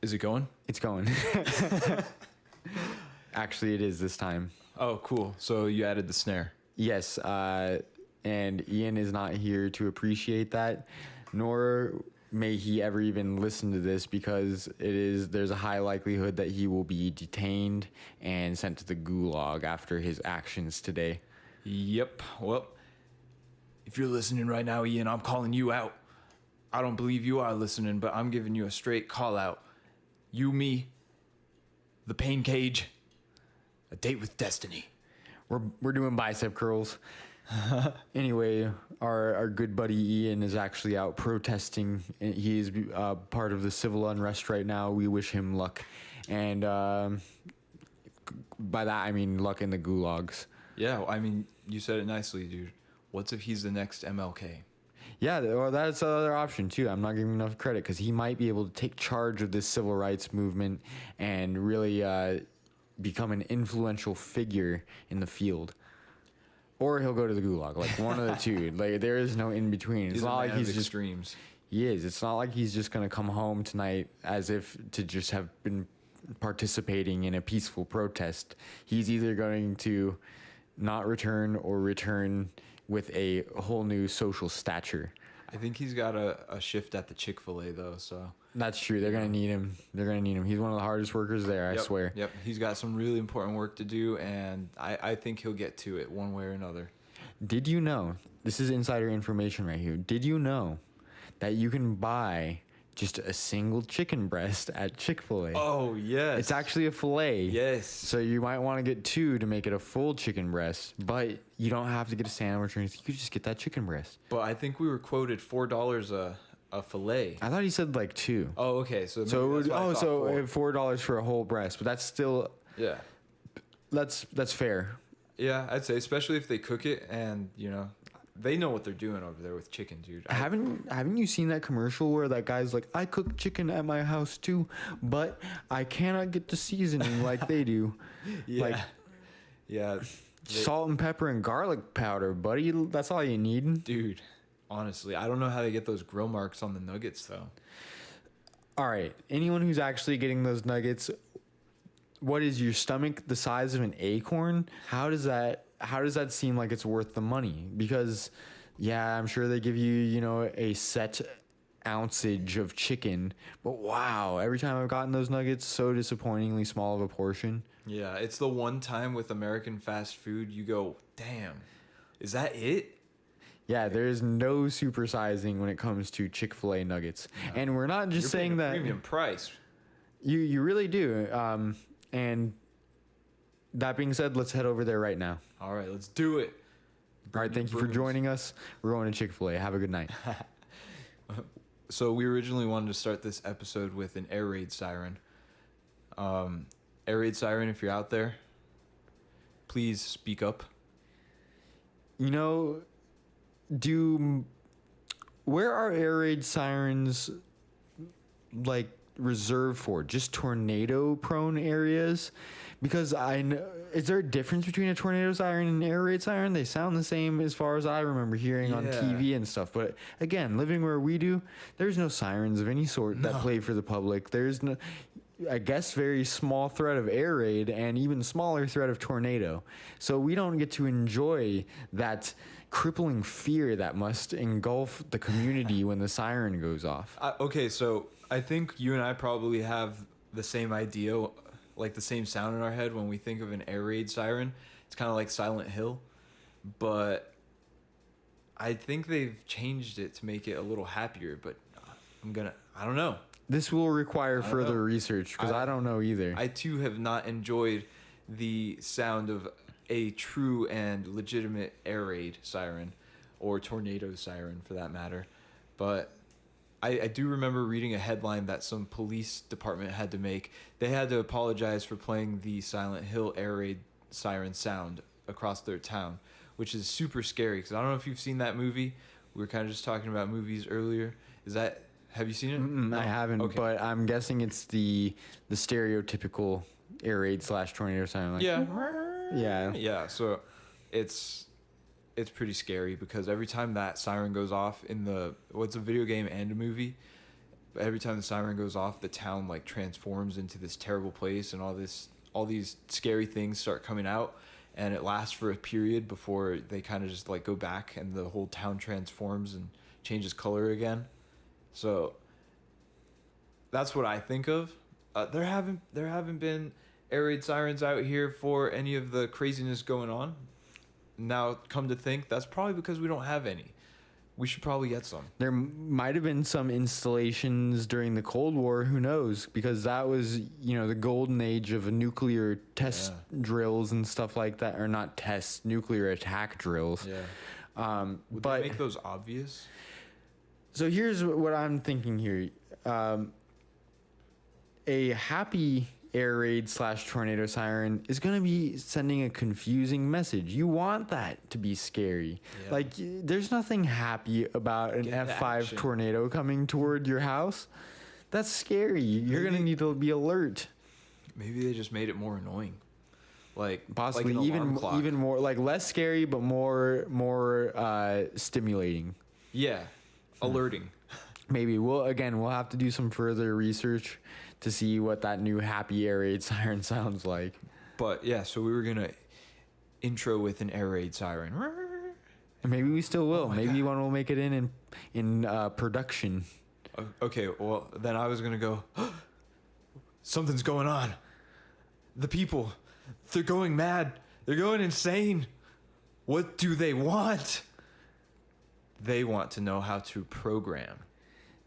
Is it going? It's going. Actually, it is this time. Oh, cool. So you added the snare. Yes, and Ian is not here to appreciate that, nor may he ever even listen to this because there's a high likelihood that he will be detained and sent to the gulag after his actions today. Yep. Well, if you're listening right now, Ian, I'm calling you out. I don't believe you are listening, but I'm giving you a straight call out. You, me, the pain cage, a date with destiny. We're doing bicep curls. Anyway, our good buddy Ian is actually out protesting. He is part of the civil unrest right now. We wish him luck, and by that I mean luck in the gulags. Yeah, I mean, you said it nicely, dude. What's if he's the next MLK? Yeah, or that's another option too. I'm not giving him enough credit because he might be able to take charge of this civil rights movement and really become an influential figure in the field. Or he'll go to the gulag, like one of the two. Like there is no in between. It's not like he's just extremes. He is. It's not like he's just gonna come home tonight as if to just have been participating in a peaceful protest. He's either going to not return or return with a whole new social stature. I think he's got a shift at the Chick-fil-A though, so That's true. They're gonna need him. He's one of the hardest workers there, I swear. Yep. He's got some really important work to do, and I think he'll get to it one way or another. Did you know, this is insider information right here, did you know that you can buy just a single chicken breast at Chick-fil-A? Oh, yes. It's actually a fillet. Yes. So you might want to get two to make it a full chicken breast, but you don't have to get a sandwich or anything. You could just get that chicken breast. But I think we were quoted $4 a fillet. I thought he said like two. Oh, okay. So $4 for a whole breast, but that's still that's fair. Yeah, I'd say, especially if they cook it and they know what they're doing over there with chicken, dude. Haven't you seen that commercial where that guy's like, I cook chicken at my house too, but I cannot get the seasoning like they do. Salt and pepper and garlic powder, buddy. That's all you need. Dude, honestly, I don't know how they get those grill marks on the nuggets though. All right, anyone who's actually getting those nuggets, what is your stomach the size of an acorn? How does that seem like it's worth the money? Because I'm sure they give you, a set ounceage of chicken, but wow, every time I've gotten those nuggets, so disappointingly small of a portion. Yeah, it's the one time with American fast food you go, damn, is that it? Yeah, there is no supersizing when it comes to Chick-fil-A nuggets. No. And we're not just saying that premium price. You really do. And that being said, let's head over there right now. All right, let's do it. All right, thank you for joining us. We're going to Chick-fil-A. Have a good night. So we originally wanted to start this episode with an air raid siren. Air raid siren, if you're out there, please speak up. Where are air raid sirens like reserved for? Just tornado prone areas? Because I know, is there a difference between a tornado siren and an air raid siren? They sound the same as far as I remember hearing on TV and stuff. But again, living where we do, there's no sirens of any sort that play for the public. There's no, I guess, very small threat of air raid and even smaller threat of tornado. So we don't get to enjoy that crippling fear that must engulf the community when the siren goes off. Okay, so I think you and I probably have the same idea, like the same sound in our head when we think of an air raid siren. It's kind of like Silent Hill, but I think they've changed it to make it a little happier, but I don't know. This will require further research because I don't know either. I too have not enjoyed the sound of a true and legitimate air raid siren or tornado siren for that matter. But I do remember reading a headline that some police department had to make. They had to apologize for playing the Silent Hill air raid siren sound across their town, which is super scary because I don't know if you've seen that movie. We were kind of just talking about movies earlier. Have you seen it? No. I haven't, okay. But I'm guessing it's the stereotypical air raid / tornado siren. Like, yeah. So it's pretty scary because every time that siren goes off in it's a video game and a movie, But every time the siren goes off, the town like transforms into this terrible place, and all these scary things start coming out, and it lasts for a period before they kind of just like go back, and the whole town transforms and changes color again. So that's what I think of. There haven't been air raid sirens out here for any of the craziness going on. Now, come to think, that's probably because we don't have any. We should probably get some. There might have been some installations during the Cold War. Who knows? Because that was, the golden age of nuclear test drills and stuff like that. Or not tests, nuclear attack drills. Yeah. Would but they make those obvious? So here's what I'm thinking here. A happy air raid / tornado siren is going to be sending a confusing message. You want that to be scary. Yeah. Like, there's nothing happy about an Get the F5 action. tornado coming toward your house. That's scary. You're going to need to be alert. Maybe they just made it more annoying. Like Possibly like an alarm clock. even more, like less scary, but more stimulating. Yeah. Alerting. Maybe we'll have to do some further research to see what that new happy air raid siren sounds like. But yeah, so we were gonna intro with an air raid siren. And maybe we still will. Maybe God. one will make it in production. Okay, well then I was gonna go. Something's going on. The people, they're going mad. They're going insane. What do they want? They want to know how to program.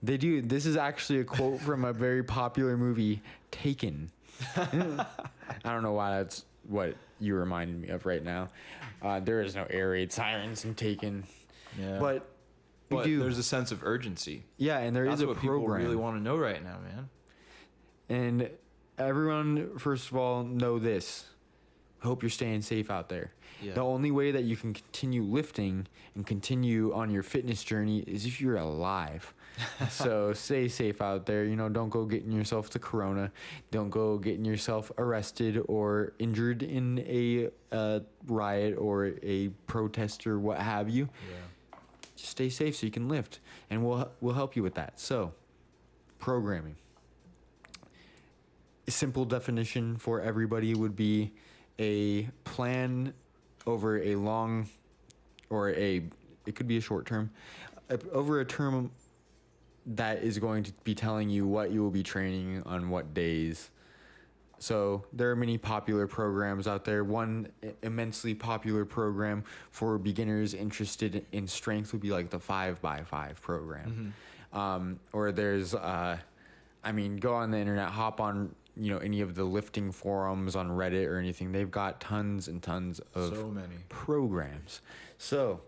They do. This is actually a quote from a very popular movie, Taken. I don't know why that's what you reminded me of right now. There is no air raid sirens in Taken. Yeah. But But do. there's a sense of urgency. Yeah, and there That's is a what people program. really want to know right now, man. And everyone, first of all, know this. Hope you're staying safe out there. Yeah. The only way that you can continue lifting and continue on your fitness journey is if you're alive. So stay safe out there. Don't go getting yourself the corona. Don't go getting yourself arrested or injured in a riot or a protest or what have you. Yeah. Just stay safe so you can lift, and we'll help you with that. So, programming. A simple definition for everybody would be a plan over a long, it could be a short term, over a term that is going to be telling you what you will be training on what days. So there are many popular programs out there. One immensely popular program for beginners interested in strength would be like the 5x5 program. Mm-hmm. Or there's, go on the internet, hop on, any of the lifting forums on Reddit or anything. They've got tons and tons of So many programs. So,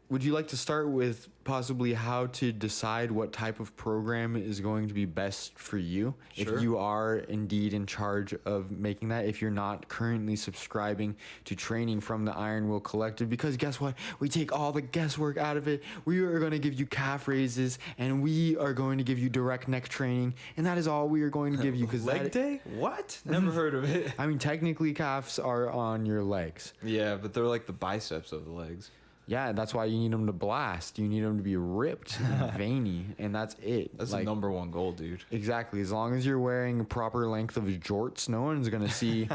would you like to start with possibly how to decide what type of program is going to be best for you? Sure. If you are indeed in charge of making that, if you're not currently subscribing to training from the Iron Will Collective, because guess what? We take all the guesswork out of it. We are going to give you calf raises, and we are going to give you direct neck training, and that is all we are going to give you. leg day? What? Never heard of it. Technically calves are on your legs. Yeah, but they're like the biceps of the legs. Yeah, that's why you need them to blast. You need them to be ripped and veiny, and that's it. That's the number one goal, dude. Exactly. As long as you're wearing a proper length of jorts, no one's going to see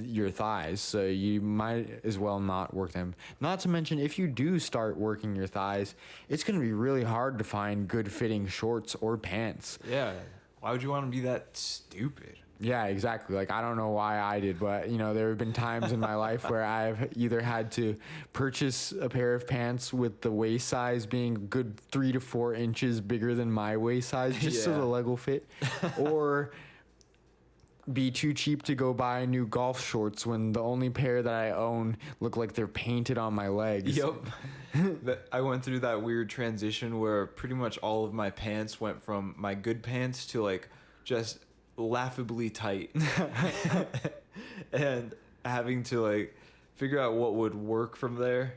your thighs. So you might as well not work them. Not to mention, if you do start working your thighs, it's going to be really hard to find good fitting shorts or pants. Yeah. Why would you want to be that stupid? Yeah, exactly. Like, I don't know why I did, but, there have been times in my life where I've either had to purchase a pair of pants with the waist size being a good 3 to 4 inches bigger than my waist size, just so Yeah. the leg will fit, or be too cheap to go buy new golf shorts when the only pair that I own look like they're painted on my legs. Yep. I went through that weird transition where pretty much all of my pants went from my good pants to, like, just laughably tight. And having to, like, figure out what would work from there.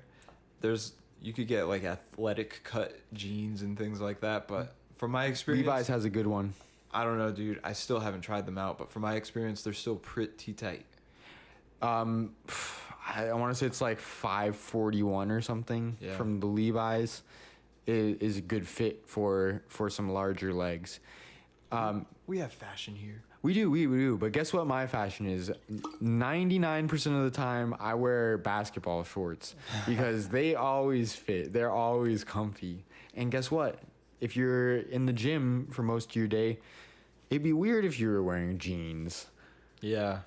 You could get, like, athletic cut jeans and things like that, but from my experience, Levi's has a good one. I don't know, dude. I still haven't tried them out, but from my experience, they're still pretty tight. I want to say it's like 541 or something Yeah. from the Levi's. is a good fit for some larger legs. We have fashion here. We do. But guess what my fashion is? 99% of the time, I wear basketball shorts because they always fit. They're always comfy. And guess what? If you're in the gym for most of your day, it'd be weird if you were wearing jeans. Yeah.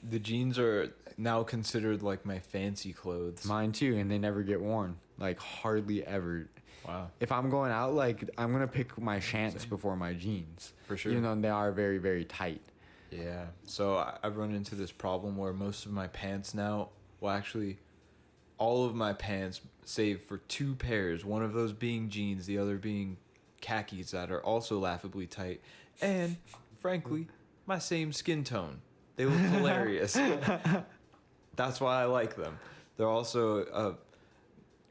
The jeans are now considered like my fancy clothes. Mine too, and they never get worn. Like, hardly ever. Wow. If I'm going out, like, I'm going to pick my shants before my jeans. For sure. Even though they are very, very tight. Yeah. So I've run into this problem where most of my pants now, well, actually, all of my pants, save for 2 pairs, one of those being jeans, the other being khakis that are also laughably tight, and, frankly, my same skin tone. They look hilarious. That's why I like them. They're also a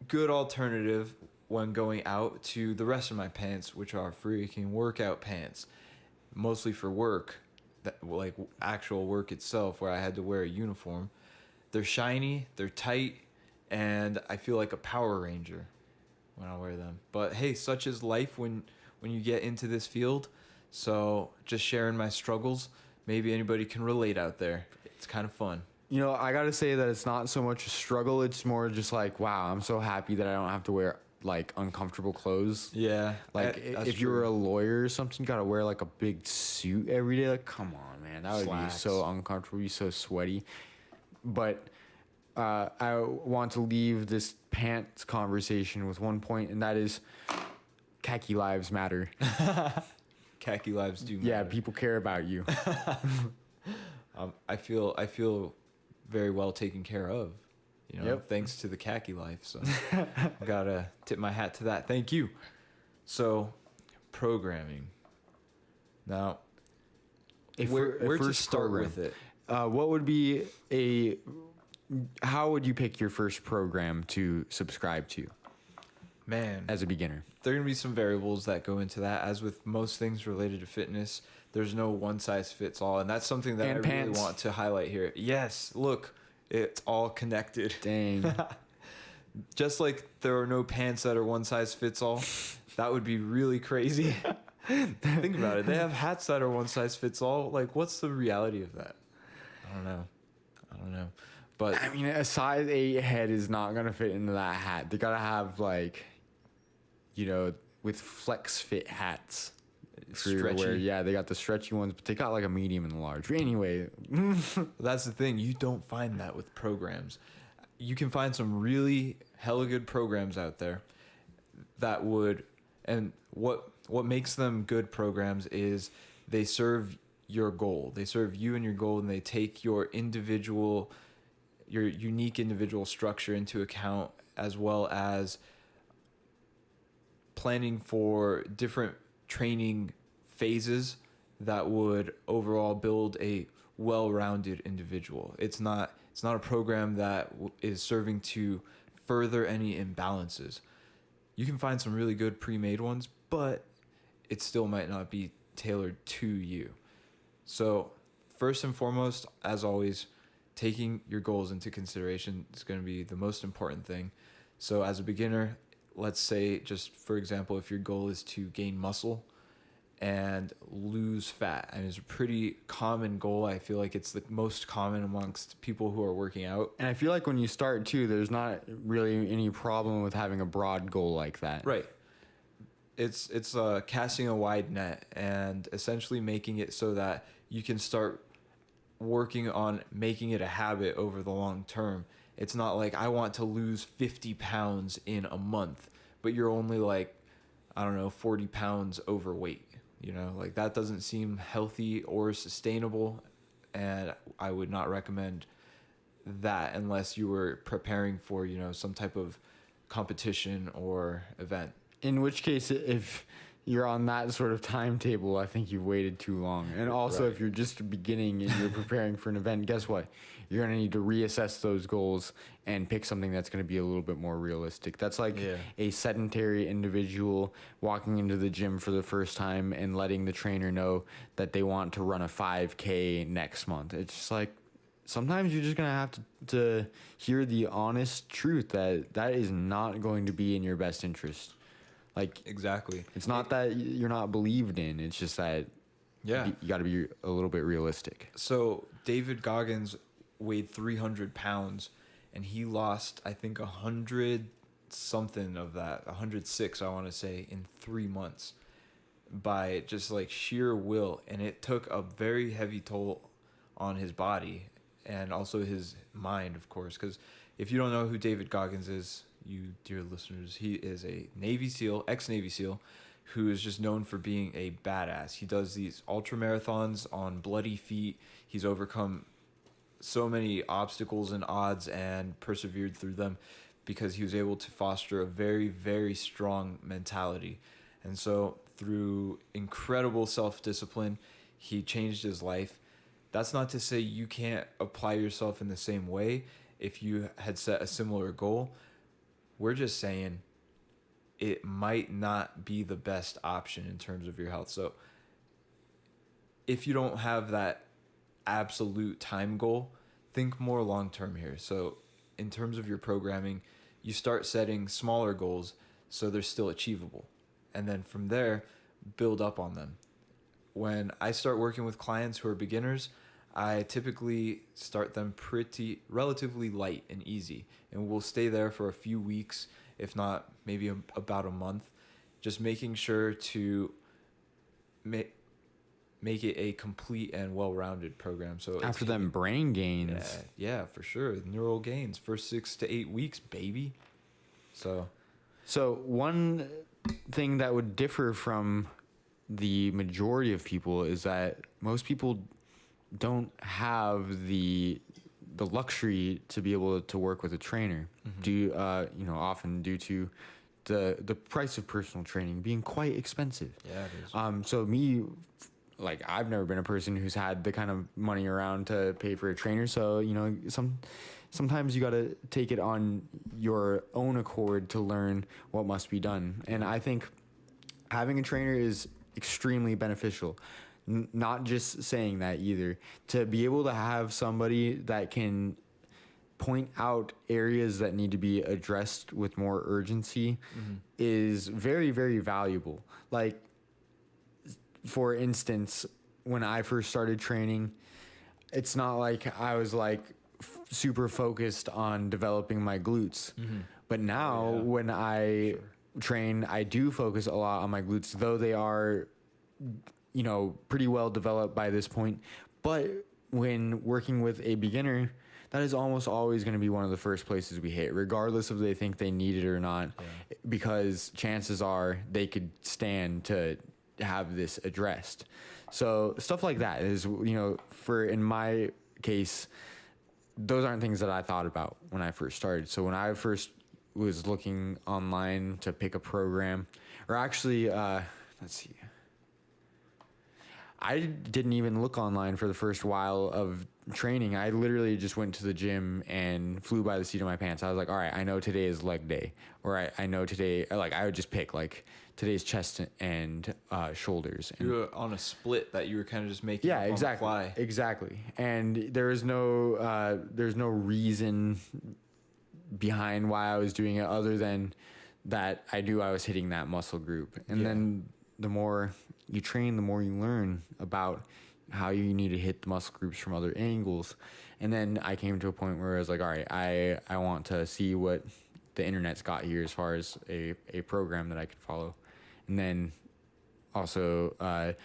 good alternative when going out to the rest of my pants, which are freaking workout pants, mostly for work, like actual work itself, where I had to wear a uniform. They're shiny, they're tight, and I feel like a Power Ranger when I wear them. But hey, such is life when you get into this field. So just sharing my struggles. Maybe anybody can relate out there. It's kind of fun. You know, I gotta say that it's not so much a struggle. It's more just like, wow, I'm so happy that I don't have to wear like uncomfortable clothes. Yeah. Like if you were a lawyer or something, you gotta wear like a big suit every day. Like, come on, man, that would Slacks. be so uncomfortable, be so sweaty. But I want to leave this pants conversation with one point, and that is khaki lives matter. Khaki lives do matter. Yeah, people care about you. I feel very well taken care of, you know, Yep. thanks to the khaki life. So I gotta tip my hat to that. Thank you. So, programming. Now, where to start with it? What would be how would you pick your first program to subscribe to Man, as a beginner? there are going to be some variables that go into that. As with most things related to fitness, there's no one size fits all. And that's something that And I pants. really want to highlight here. Yes, look, it's all connected. Dang. Just like there are no pants that are one size fits all. That would be really crazy. Think about it. They have hats that are one size fits all. Like, what's the reality of that? I don't know. But I mean, a size 8 head is not going to fit into that hat. They got to have, like, you know, with flex fit hats. For you to wear. Stretchy. Yeah, they got the stretchy ones, but they got, like, a medium and a large. But anyway. that's the thing. You don't find that with programs. You can find some really hella good programs out there that would, and what makes them good programs is they serve your goal. They serve you and your goal, and they take your unique individual structure into account, as well as planning for different training phases that would overall build a well-rounded individual. It's not a program that is serving to further any imbalances. You can find some really good pre-made ones, but it still might not be tailored to you. So first and foremost, as always, taking your goals into consideration is going to be the most important thing. So as a beginner, let's say, just for example, if your goal is to gain muscle and lose fat, and it's a pretty common goal. I feel like it's the most common amongst people who are working out. And I feel like when you start, too, there's not really any problem with having a broad goal like that. Right. It's casting a wide net and essentially making it so that you can start working on making it a habit over the long term. It's not like I want to lose 50 pounds in a month, but you're only like, I don't know, 40 pounds overweight. You know, like that doesn't seem healthy or sustainable, and I would not recommend that unless you were preparing for, you know, some type of competition or event. In which case, if you're on that sort of timetable, I think you've waited too long. And also, Right. if you're just beginning and you're preparing for an event, guess what? You're going to need to reassess those goals and pick something that's going to be a little bit more realistic. That's like a sedentary individual walking into the gym for the first time and letting the trainer know that they want to run a 5K next month. It's just like, sometimes you're just going to have to hear the honest truth that is not going to be in your best interest. Like, Exactly. it's not that you're not believed in. It's just that Yeah. you got to be a little bit realistic. So David Goggins weighed 300 pounds, and he lost, I think, 100 something of that, 106, I want to say, in 3 months by just like sheer will. And it took a very heavy toll on his body and also his mind, of course. Because if you don't know who David Goggins is, you dear listeners, he is a Navy SEAL, ex-Navy SEAL, who is just known for being a badass. He does these ultra marathons on bloody feet. He's overcome so many obstacles and odds and persevered through them because he was able to foster a very, very strong mentality. And so through incredible self-discipline, he changed his life. That's not to say you can't apply yourself in the same way if you had set a similar goal. We're just saying it might not be the best option in terms of your health. So if you don't have that absolute time goal, think more long term here. So in terms of your programming, you start setting smaller goals so they're still achievable. And then from there, build up on them. When I start working with clients who are beginners, I typically start them relatively light and easy. And we'll stay there for a few weeks, if not maybe about a month, just making sure to make it a complete and well-rounded program. So After them brain gains. yeah, for sure. Neural gains, first 6 to 8 weeks, baby. So one thing that would differ from the majority of people is that most people don't have the luxury to be able to work with a trainer. Often due to the price of personal training being quite expensive. Yeah, it is. So me, like, I've never been a person who's had the kind of money around to pay for a trainer. So, sometimes you got to take it on your own accord to learn what must be done. And I think having a trainer is extremely beneficial. Not just saying that either. To be able to have somebody that can point out areas that need to be addressed with more urgency is very, very valuable. Like, for instance, when I first started training, it's not like I was like super focused on developing my glutes. But now when I train, I do focus a lot on my glutes, though they are, pretty well developed by this point. But when working with a beginner, that is almost always going to be one of the first places we hit, regardless if they think they need it or not, because chances are they could stand to have this addressed. So stuff like that is, in my case, those aren't things that I thought about when I first started. So when I first was looking online to pick a program, or actually, let's see, I didn't even look online for the first while of training. I literally just went to the gym and flew by the seat of my pants. I was like, all right, I know today is leg day. Or I know today, like, I would just pick, like, today's chest and shoulders. And you were on a split that you were kind of just making yeah, up exactly, on the fly. exactly. And there's no reason behind why I was doing it other than that I knew I was hitting that muscle group. And then the more you train, the more you learn about how you need to hit the muscle groups from other angles. And then I came to a point where I was like, all right, I want to see what the internet's got here as far as a program that I could follow. And then also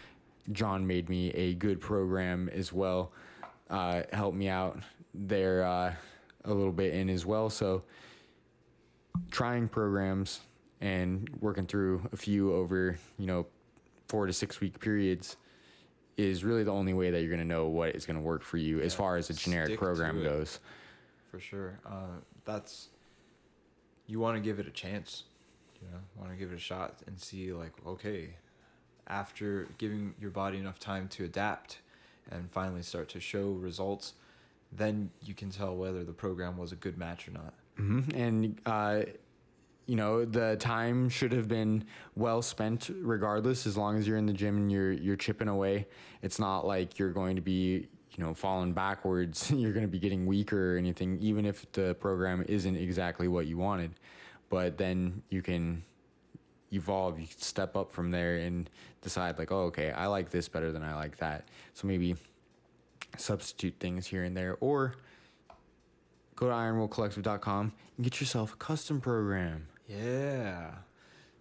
John made me a good program as well, helped me out there a little bit in as well. So trying programs and working through a few over, 4 to 6 week periods is really the only way that you're going to know what is going to work for you as far as a generic program goes. For sure. You want to give it a chance, want to give it a shot and see, like, okay, after giving your body enough time to adapt and finally start to show results, then you can tell whether the program was a good match or not. And, the time should have been well spent regardless, as long as you're in the gym and you're chipping away. It's not like you're going to be, falling backwards. You're going to be getting weaker or anything, even if the program isn't exactly what you wanted. But then you can, evolve. You can step up from there and decide like, oh, okay, I like this better than I like that. So maybe substitute things here and there, or go to ironwillcollective.com and get yourself a custom program. Yeah.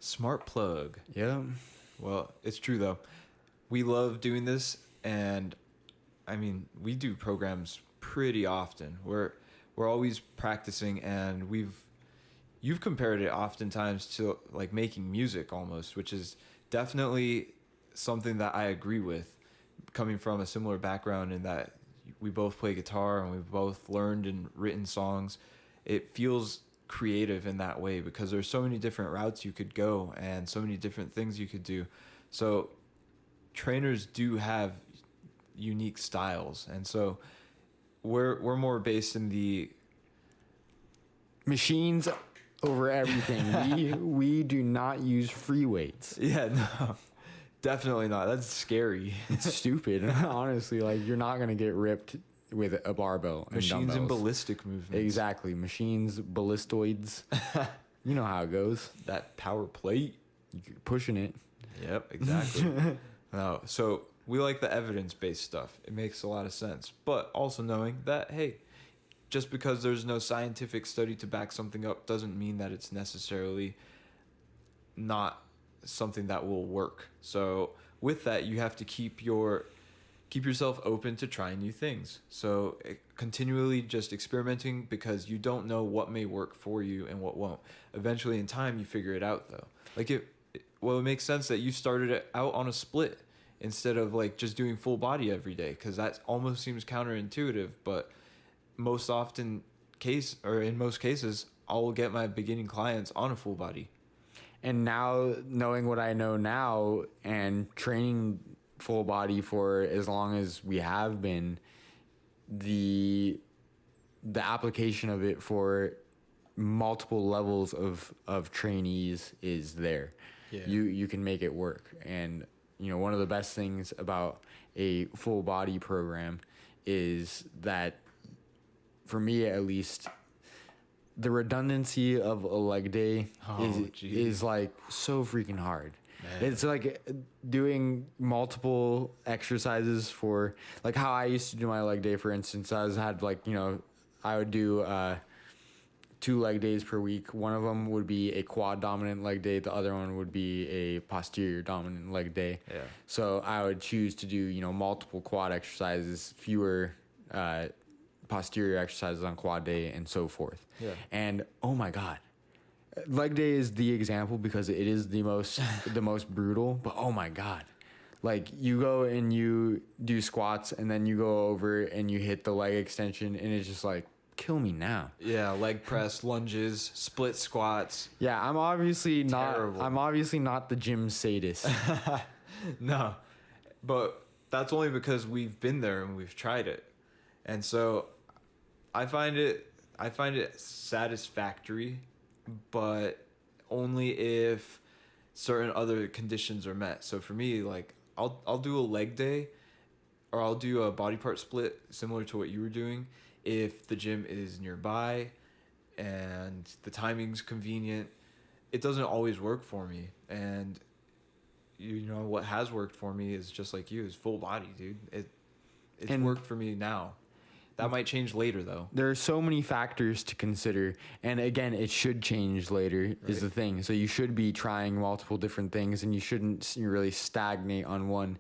Smart plug. Yeah. Well, it's true though. We love doing this, and I mean, we do programs pretty often. We're always practicing, and you've compared it oftentimes to like making music almost, which is definitely something that I agree with, coming from a similar background in that we both play guitar and we've both learned and written songs. It feels creative in that way because there's so many different routes you could go and so many different things you could do. So trainers do have unique styles, and so we're more based in the machines over everything. we do not use free weights. Yeah, no, definitely not. That's scary. It's stupid. Honestly, like you're not gonna get ripped with a barbell. Machines and ballistic movements. Exactly, machines, ballistoids. You know how it goes. That power plate. You're pushing it. Yep, exactly. No, so we like the evidence-based stuff. It makes a lot of sense. But also knowing that, hey, just because there's no scientific study to back something up doesn't mean that it's necessarily not something that will work. So with that, you have to keep yourself open to trying new things. So continually just experimenting, because you don't know what may work for you and what won't. Eventually in time, you figure it out though. Like it makes sense that you started it out on a split instead of like just doing full body every day, because that almost seems counterintuitive. But in most cases, I'll get my beginning clients on a full body. And now, knowing what I know now and training full body for as long as we have been, the application of it for multiple levels of trainees is there. Yeah. You can make it work. And one of the best things about a full body program is that, for me at least, the redundancy of a leg day is like so freaking hard. Man. It's like doing multiple exercises for, like how I used to do my leg day, for instance. I would do 2 leg days per week. One of them would be a quad dominant leg day. The other one would be a posterior dominant leg day. Yeah. So I would choose to do, multiple quad exercises, fewer posterior exercises on quad day, and so forth. Yeah. And oh my God, leg day is the example because it is the most brutal. But oh my God, like you go and you do squats and then you go over and you hit the leg extension and it's just like, kill me now. Yeah, leg press, lunges, split squats. Yeah, I'm obviously not the gym sadist. No, but that's only because we've been there and we've tried it. And so I find it satisfactory, but only if certain other conditions are met. So for me, like I'll do a leg day, or I'll do a body part split similar to what you were doing if the gym is nearby and the timing's convenient. It doesn't always work for me, and what has worked for me is just like you, is full body, dude. It's worked for me now. That might change later, though. There are so many factors to consider. And again, it should change later, right, is the thing. So you should be trying multiple different things, and you shouldn't really stagnate on one.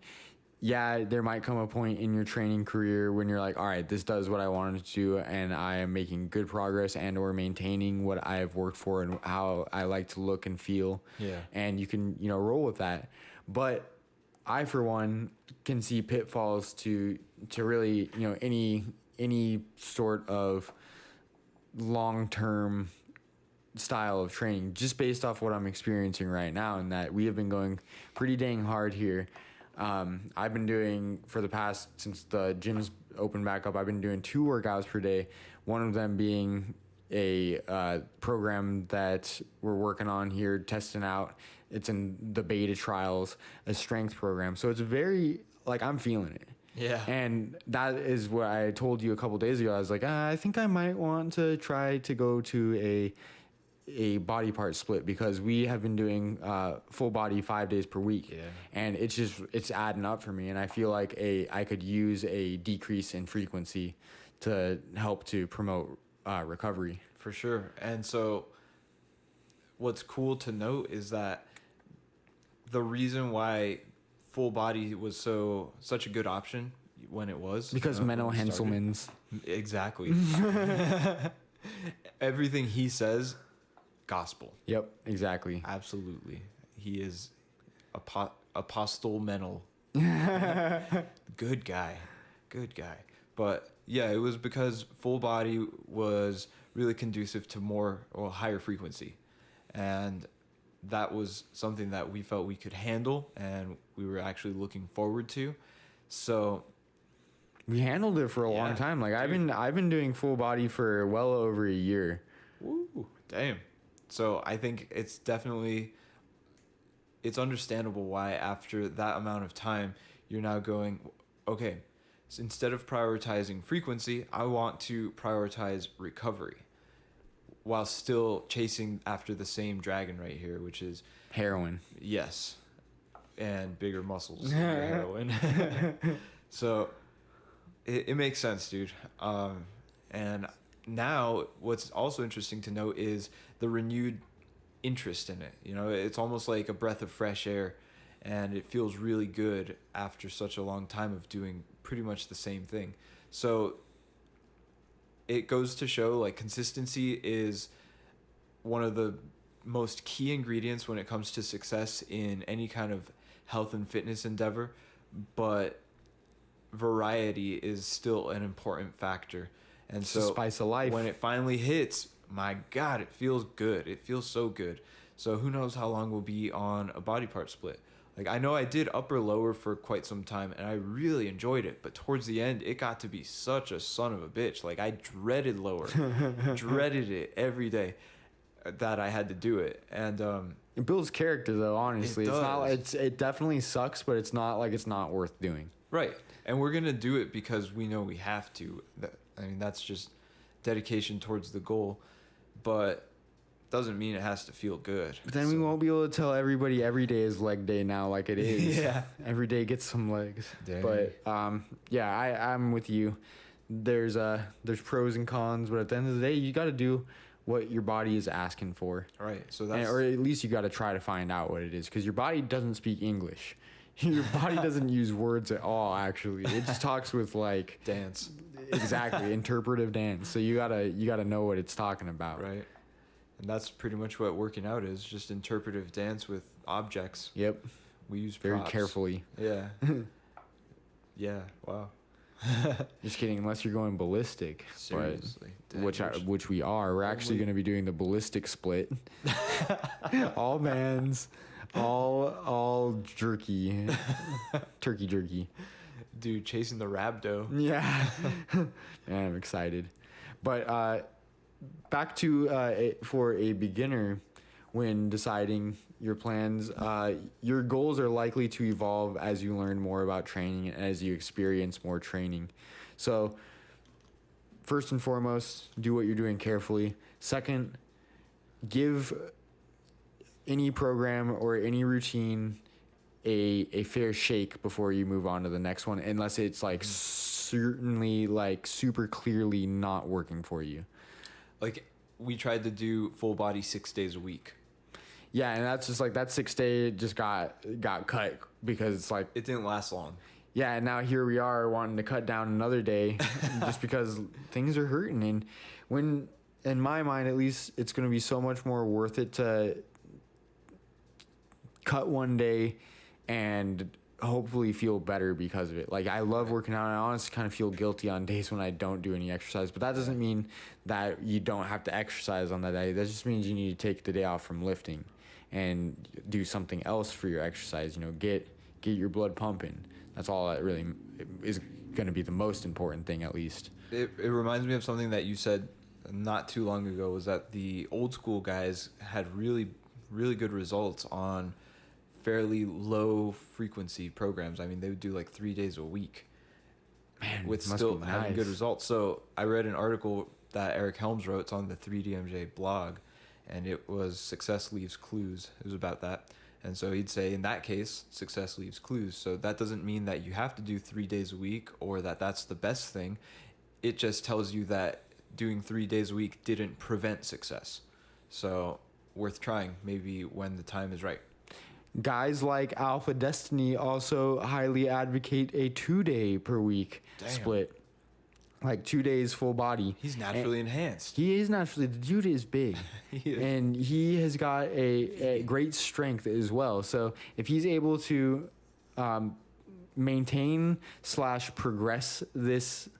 Yeah, there might come a point in your training career when you're like, all right, this does what I wanted to do, and I am making good progress and or maintaining what I have worked for and how I like to look and feel. Yeah. And you can, roll with that. But I, for one, can see pitfalls to really, any sort of long-term style of training, just based off what I'm experiencing right now, and that we have been going pretty dang hard here. I've been doing, since the gym's opened back up, I've been doing 2 workouts per day, one of them being a program that we're working on here, testing out. It's in the beta trials, a strength program. So it's very, I'm feeling it. Yeah. And that is what I told you a couple days ago. I was like, I think I might want to try to go to a body part split because we have been doing full body 5 days per week, and it's adding up for me, and I feel like I could use a decrease in frequency to help to promote recovery. For sure. And so what's cool to note is that the reason why full body was such a good option when it was Because Menno Henselmans. Exactly. Everything he says, gospel. Yep, exactly. Absolutely. He is Apostle Menno. Good guy. But yeah, it was because full body was really conducive to higher frequency. And that was something that we felt we could handle and we were actually looking forward to. So we handled it for a long time. Like dude. I've been doing full body for well over a year. Woo, damn. So I think it's understandable why after that amount of time you're now going, okay, so instead of prioritizing frequency, I want to prioritize recovery while still chasing after the same dragon right here, which is heroin. Yes. And bigger muscles. Heroin. So it makes sense, dude. And now what's also interesting to note is the renewed interest in it. You know, it's almost like a breath of fresh air, and it feels really good after such a long time of doing pretty much the same thing. So it goes to show like consistency is one of the most key ingredients when it comes to success in any kind of health and fitness endeavor, but variety is still an important factor. And it's so the spice of life. When it finally hits, my God, it feels good. It feels so good. So who knows how long we'll be on a body part split. Like, I know I did upper lower for quite some time and I really enjoyed it, but towards the end it got to be such a son of a bitch. Like, I dreaded lower. Dreaded it every day that I had to do it. And it builds character though, honestly. It does. It definitely sucks, but it's not like it's not worth doing. Right. And we're going to do it because we know we have to. I mean, that's just dedication towards the goal, but doesn't mean it has to feel good. But then we won't be able to tell everybody every day is leg day now like it is. Yeah. Every day gets some legs. Dang. But yeah, I'm with you. There's pros and cons, but at the end of the day, you got to do what your body is asking for. Right. So that's or at least you got to try to find out what it is, because your body doesn't speak English. Your body doesn't use words at all, actually. It just talks with like dance. Exactly, interpretive dance. So you gotta know what it's talking about. Right. And that's pretty much what working out is, just interpretive dance with objects. Yep. We use very props. Carefully. Yeah. Yeah. Wow. Just kidding. Unless you're going ballistic. Seriously. But, which we are. We're actually going to be doing the ballistic split. All bands. All jerky. Turkey jerky. Dude, chasing the rhabdo. Yeah. Man, I'm excited. But back to for a beginner, when deciding your plans, your goals are likely to evolve as you learn more about training and as you experience more training. So first and foremost, do what you're doing carefully. Second, give any program or any routine a fair shake before you move on to the next one, unless it's like certainly like super clearly not working for you. Like, we tried to do full body 6 days a week. Yeah, and that's just like that 6 day just got cut because it's like it didn't last long. Yeah, and now here we are wanting to cut down another day just because things are hurting. And when, in my mind at least, it's going to be so much more worth it to cut one day and hopefully feel better because of it. Like, I love working out, and I honestly kind of feel guilty on days when I don't do any exercise, but that doesn't mean that you don't have to exercise on that day. That just means you need to take the day off from lifting and do something else for your exercise. You know, get your blood pumping. That's all that really is going to be the most important thing, at least. It reminds me of something that you said not too long ago, was that the old school guys had really, really good results on fairly low frequency programs. I mean, they would do like 3 days a week, man, with still having good results. So I read an article that Eric Helms wrote. It's on the 3DMJ blog, and it was success leaves clues. It was about that. And so he'd say, in that case, success leaves clues. So that doesn't mean that you have to do 3 days a week or that that's the best thing. It just tells you that doing 3 days a week didn't prevent success. So worth trying, maybe when the time is right. Guys like Alpha Destiny also highly advocate a 2-day per week split. Like 2 days full body. He's naturally enhanced. He is naturally. The dude is big. He is. And he has got a great strength as well. So if he's able to maintain / progress this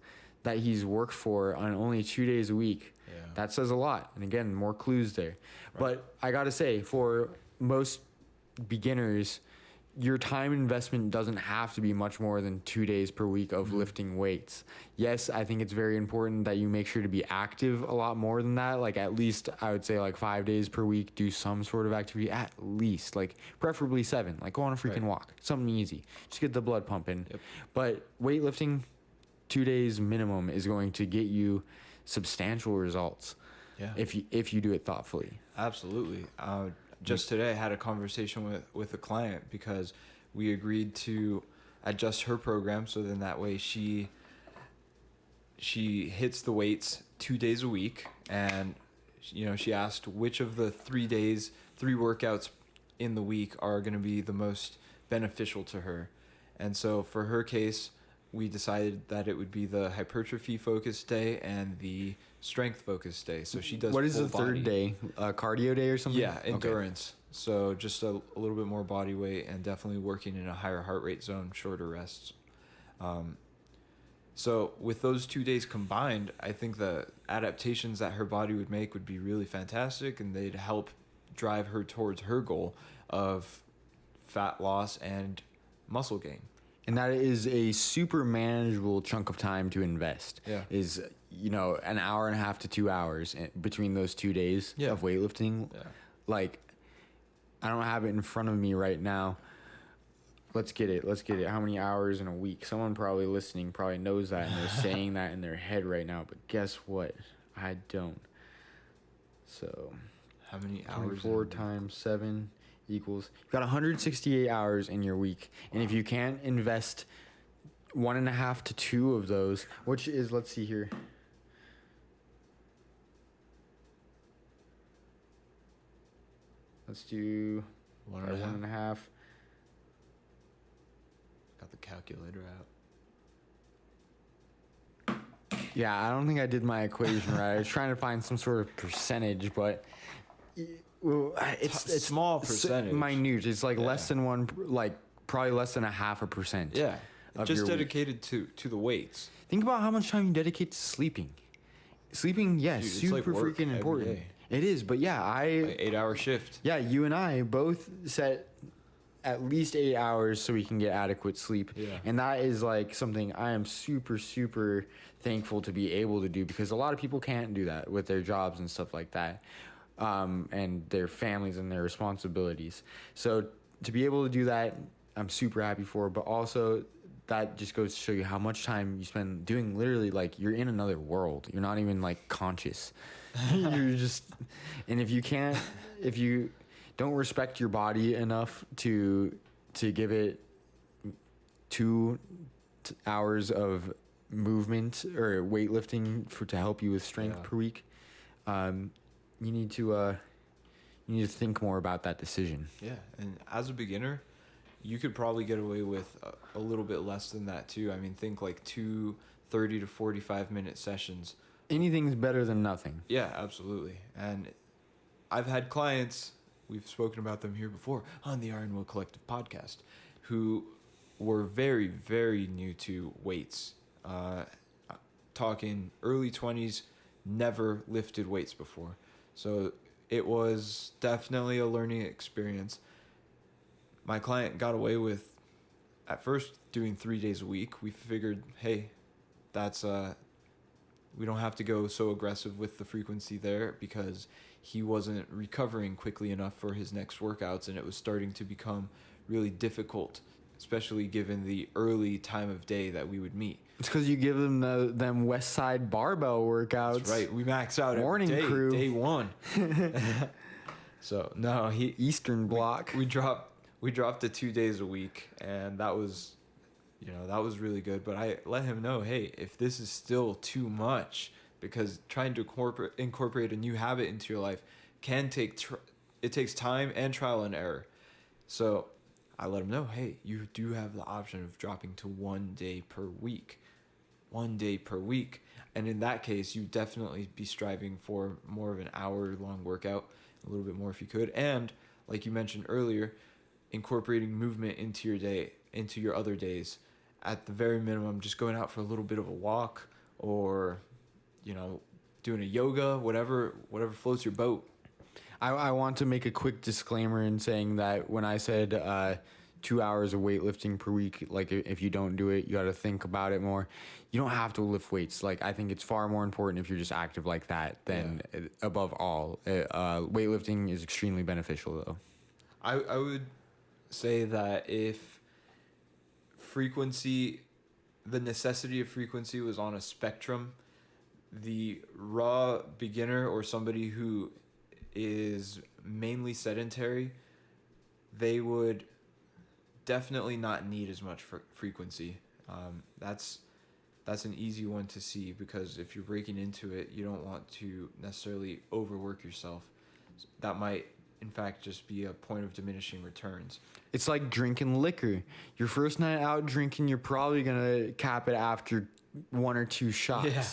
that he's worked for on only 2 days a week, that says a lot. And again, more clues there. Right. But I got to say, for most beginners, your time investment doesn't have to be much more than 2 days per week of lifting weights. Yes, I think it's very important that you make sure to be active a lot more than that. Like at least I would say like 5 days per week, do some sort of activity at least, like preferably 7, like go on a freaking walk, something easy, just get the blood pumping. Yep. But weightlifting 2 days minimum is going to get you substantial results. Yeah. If you do it thoughtfully. Absolutely. Just today I had a conversation with a client because we agreed to adjust her program so then that way she hits the weights 2 days a week, and she asked which of the 3 workouts in the week are going to be the most beneficial to her. And so for her case, we decided that it would be the hypertrophy focused day and the strength focused day. So she does. What is the third day? Cardio day or something? Yeah, endurance. Okay. So just a little bit more body weight and definitely working in a higher heart rate zone, shorter rests. So with those 2 days combined, I think the adaptations that her body would make would be really fantastic, and they'd help drive her towards her goal of fat loss and muscle gain. And that is a super manageable chunk of time to invest. Yeah. Is, an hour and a half to 2 hours between those 2 days of weightlifting. Yeah. Like, I don't have it in front of me right now. Let's get it. How many hours in a week? Someone probably listening probably knows that, and they're saying that in their head right now. But guess what? I don't. So, how many hours? 24 times 7 equals, you've got 168 hours in your week. And if you can't invest 1.5 to 2 of those, which is, let's see here. Let's do 1.5. Got the calculator out. Yeah, I don't think I did my equation right. I was trying to find some sort of percentage, but well, it's small percentage. Minute. It's like less than one, like probably less than 0.5%. Yeah, just dedicated to the weights. Think about how much time you dedicate to sleeping. Sleeping, yes, dude, super like freaking important. It is, but yeah, like 8-hour shift. Yeah, you and I both set at least 8 hours so we can get adequate sleep. Yeah. And that is like something I am super, super thankful to be able to do, because a lot of people can't do that with their jobs and stuff like that. And their families and their responsibilities. So to be able to do that, I'm super happy for. But also, that just goes to show you how much time you spend doing literally, like, you're in another world. You're not even, like, conscious. You're just... And if you don't respect your body enough to give it 2 hours of movement or weightlifting to help you with strength per week, you need to think more about that decision. Yeah, and as a beginner, you could probably get away with a little bit less than that too. I mean, think like 2 30 to 45 minute sessions. Anything's better than nothing. Yeah, absolutely. And I've had clients, we've spoken about them here before on the Iron Will Collective podcast, who were very, very new to weights. Talking early 20s, never lifted weights before. So it was definitely a learning experience. My client got away with, at first, doing 3 days a week. We figured, hey, that's we don't have to go so aggressive with the frequency there, because he wasn't recovering quickly enough for his next workouts, and it was starting to become really difficult, especially given the early time of day that we would meet. It's because you give them them West Side barbell workouts. That's right. We max out morning every day, crew. day one. So no, Eastern Bloc. we dropped to 2 days a week, and that was, that was really good. But I let him know, hey, if this is still too much, because trying to incorporate a new habit into your life can it takes time and trial and error. So I let him know, hey, you do have the option of dropping to 1 day per week. 1 day per week. And in that case, you definitely be striving for more of an hour-long workout, a little bit more if you could. And like you mentioned earlier, incorporating movement into your day, into your other days. At the very minimum, just going out for a little bit of a walk, or, doing a yoga, whatever floats your boat. I want to make a quick disclaimer in saying that when I said 2 hours of weightlifting per week, like if you don't do it, you got to think about it more. You don't have to lift weights. Like, I think it's far more important if you're just active like that than above all. Weightlifting is extremely beneficial, though. I would say that if the necessity of frequency was on a spectrum, the raw beginner or somebody who is mainly sedentary, they would definitely not need as much frequency. That's an easy one to see, because if you're breaking into it, you don't want to necessarily overwork yourself. That might, in fact, just be a point of diminishing returns. It's like drinking liquor. Your first night out drinking, you're probably going to cap it after 1 or 2 shots. Yeah.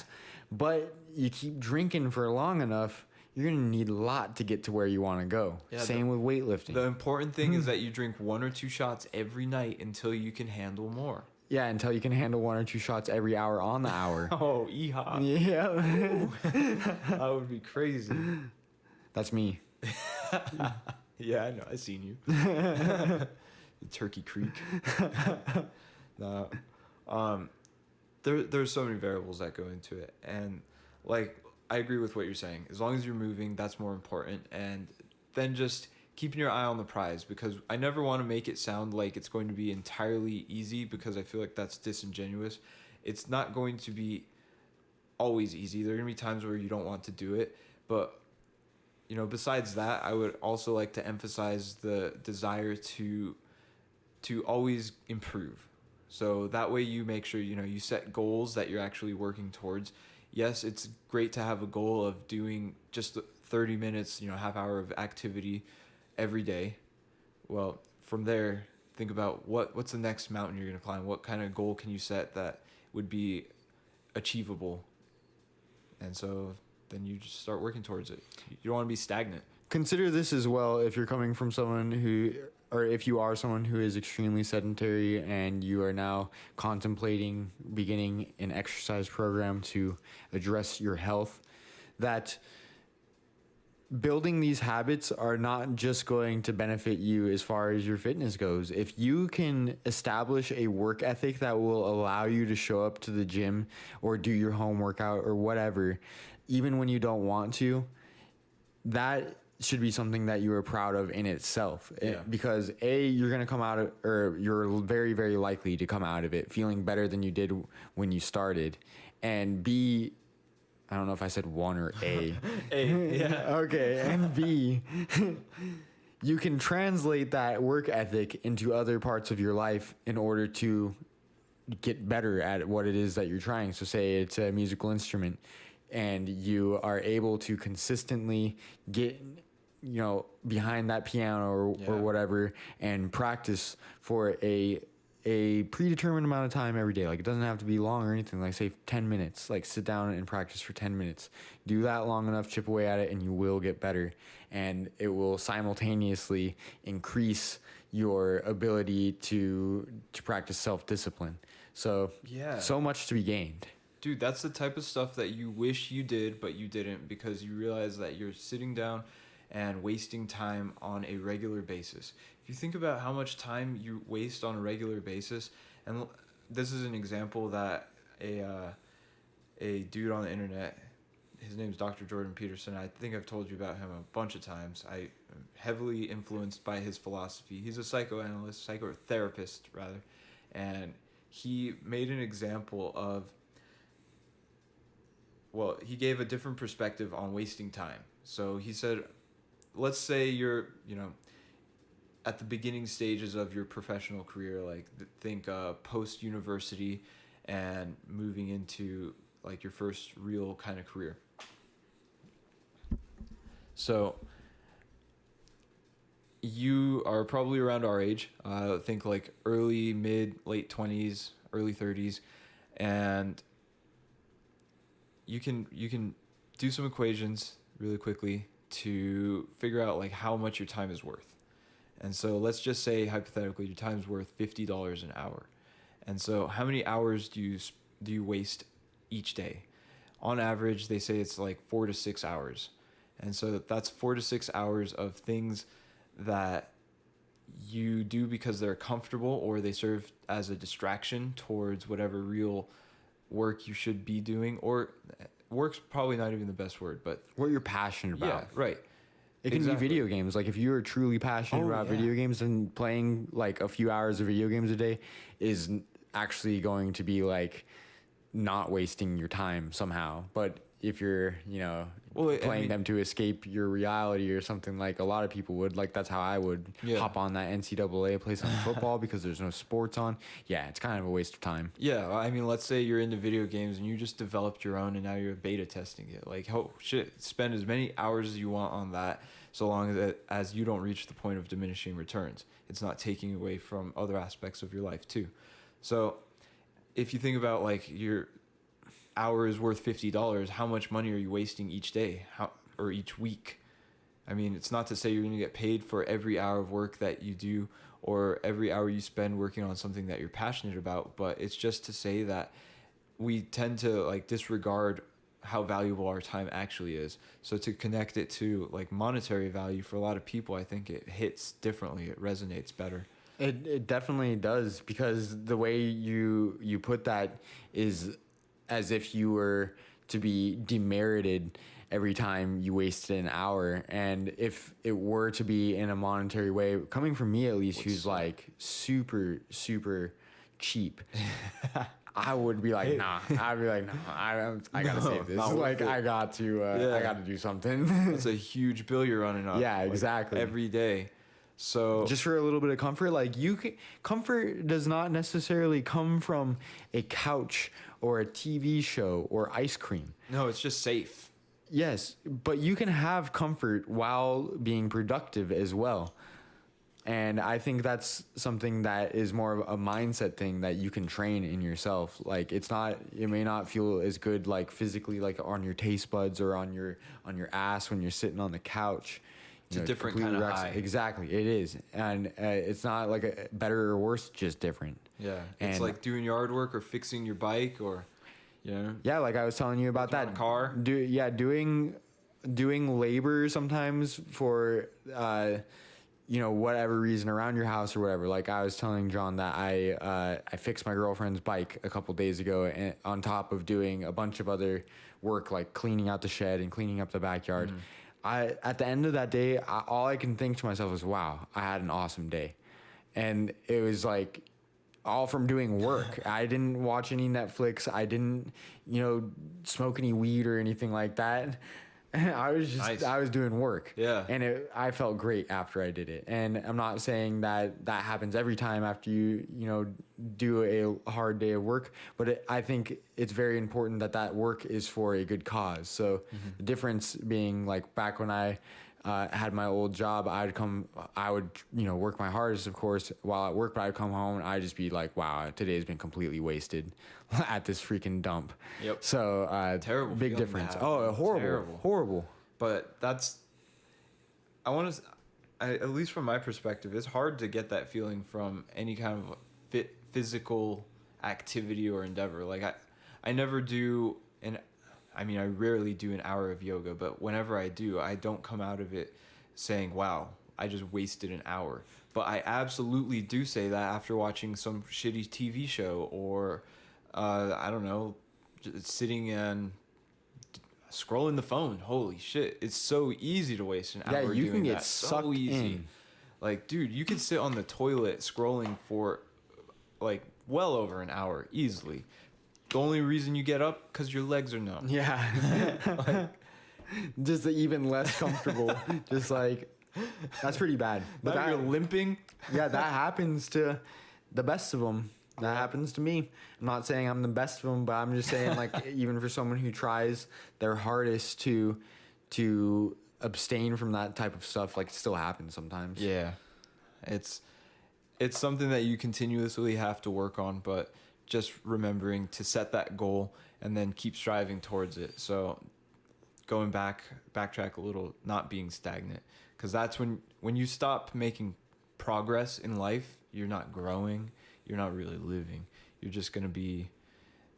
But you keep drinking for long enough, you're going to need a lot to get to where you want to go. Yeah, Same with weightlifting. The important thing is that you drink 1 or 2 shots every night until you can handle more. Yeah, until you can handle 1 or 2 shots every hour on the hour. Oh, yeehaw. Yeah. That would be crazy. That's me. Yeah, I know. I seen you. Turkey Creek. No. There's so many variables that go into it, and like, I agree with what you're saying. As long as you're moving, that's more important. And then just keeping your eye on the prize, because I never want to make it sound like it's going to be entirely easy, because I feel like that's disingenuous. It's not going to be always easy. There are going to be times where you don't want to do it. But, besides that, I would also like to emphasize the desire to always improve. So that way you make sure, you set goals that you're actually working towards. Yes, it's great to have a goal of doing just 30 minutes, half hour of activity every day. Well, from there, think about what's the next mountain you're going to climb. What kind of goal can you set that would be achievable? And so then you just start working towards it. You don't want to be stagnant. Consider this as well if you're coming from someone who, or if you are someone who is extremely sedentary and you are now contemplating beginning an exercise program to address your health, that building these habits are not just going to benefit you as far as your fitness goes. If you can establish a work ethic that will allow you to show up to the gym or do your home workout or whatever, even when you don't want to, that should be something that you are proud of in itself. Yeah. Because you're going to come out of, or you're very, very likely to come out of it feeling better than you did when you started. And B, I don't know if I said one or A. A, yeah. Okay, and B, you can translate that work ethic into other parts of your life in order to get better at what it is that you're trying. So say it's a musical instrument, and you are able to consistently get behind that piano or whatever and practice for a predetermined amount of time every day. Like, it doesn't have to be long or anything. Like, say 10 minutes. Like, sit down and practice for 10 minutes. Do that long enough, chip away at it, and you will get better. And it will simultaneously increase your ability to practice self-discipline. So, so much to be gained. Dude, that's the type of stuff that you wish you did, but you didn't, because you realize that you're sitting down and wasting time on a regular basis. If you think about how much time you waste on a regular basis, and this is an example that a dude on the internet, his name's Dr. Jordan Peterson. I think I've told you about him a bunch of times. I am heavily influenced by his philosophy. He's a psychotherapist rather, and he made an example of, he gave a different perspective on wasting time. So he said, let's say you're, at the beginning stages of your professional career, like think post university and moving into like your first real kind of career. So you are probably around our age. Think like early, mid, late 20s, early 30s, and you can do some equations really quickly to figure out like how much your time is worth. And so let's just say hypothetically your time's worth $50 an hour. And so how many hours do you waste each day? On average, they say it's like 4 to 6 hours. And so that's 4 to 6 hours of things that you do because they're comfortable or they serve as a distraction towards whatever real work you should be doing. Or work's probably not even the best word, but what you're passionate about. Yeah, right. It can be video games. Like if you're truly passionate about video games, then playing like a few hours of video games a day is actually going to be like not wasting your time somehow. But if you're, playing them to escape your reality or something, like a lot of people would, like that's how I would hop on that NCAA, play some football because there's no sports on. Yeah, it's kind of a waste of time. Yeah, I mean, let's say you're into video games and you just developed your own and now you're beta testing it. Like, oh shit, spend as many hours as you want on that, so long as you don't reach the point of diminishing returns. It's not taking away from other aspects of your life too. So if you think about like your hour is worth $50, how much money are you wasting each day or each week? I mean, it's not to say you're going to get paid for every hour of work that you do or every hour you spend working on something that you're passionate about, but it's just to say that we tend to like disregard how valuable our time actually is. So to connect it to like monetary value for a lot of people, I think it hits differently. It resonates better. It definitely does, because the way you put that is as if you were to be demerited every time you wasted an hour. And if it were to be in a monetary way, coming from me at least, who's like super, super cheap, I would be like, nah. I'd be like, no, I gotta save this. Like, I got to do something. It's a huge bill you're running up. Yeah, exactly. Every day. So just for a little bit of comfort, like comfort does not necessarily come from a couch or a TV show or ice cream. No, it's just safe. Yes, but you can have comfort while being productive as well. And I think that's something that is more of a mindset thing that you can train in yourself. Like it may not feel as good like physically, like on your taste buds or on your ass when you're sitting on the couch. It's a different kind of high. Exactly, it is. And it's not like a better or worse, just different. Yeah, it's like doing yard work or fixing your bike or, Yeah, like I was telling you about that. Car. Doing labor sometimes for, whatever reason around your house or whatever. Like I was telling John that I fixed my girlfriend's bike a couple days ago, and on top of doing a bunch of other work like cleaning out the shed and cleaning up the backyard. At the end of that day, all I can think to myself is, wow, I had an awesome day. And it was like all from doing work. I didn't watch any Netflix. I didn't, smoke any weed or anything like that. I was doing work. Yeah. And I felt great after I did it. And I'm not saying that happens every time after you do a hard day of work, but I think it's very important that work is for a good cause. So the difference being like back when I had my old job, I would work my hardest, of course, while at work, but I'd come home and I'd just be like, wow, today's been completely wasted at this freaking dump. Yep. So terrible. Big difference. Oh, horrible. But at least from my perspective, it's hard to get that feeling from any kind of physical activity or endeavor. Like I never do I rarely do an hour of yoga, but whenever I do, I don't come out of it saying, wow, I just wasted an hour. But I absolutely do say that after watching some shitty TV show or, I don't know, just sitting and scrolling the phone. Holy shit. It's so easy to waste an hour doing that. Yeah, you can get sucked in. Like, dude, you can sit on the toilet scrolling for, like, well over an hour easily. The only reason you get up because your legs are numb. Yeah. just even less comfortable. Just like, that's pretty bad. But now you're limping. Yeah, that happens to the best of them. That happens to me. I'm not saying I'm the best of them, but I'm just saying, like, even for someone who tries their hardest to abstain from that type of stuff, like, it still happens sometimes. Yeah, it's something that you continuously have to work on, but just remembering to set that goal and then keep striving towards it. So going backtrack a little, not being stagnant, because that's when you stop making progress in life, you're not growing, you're not really living. You're just going to be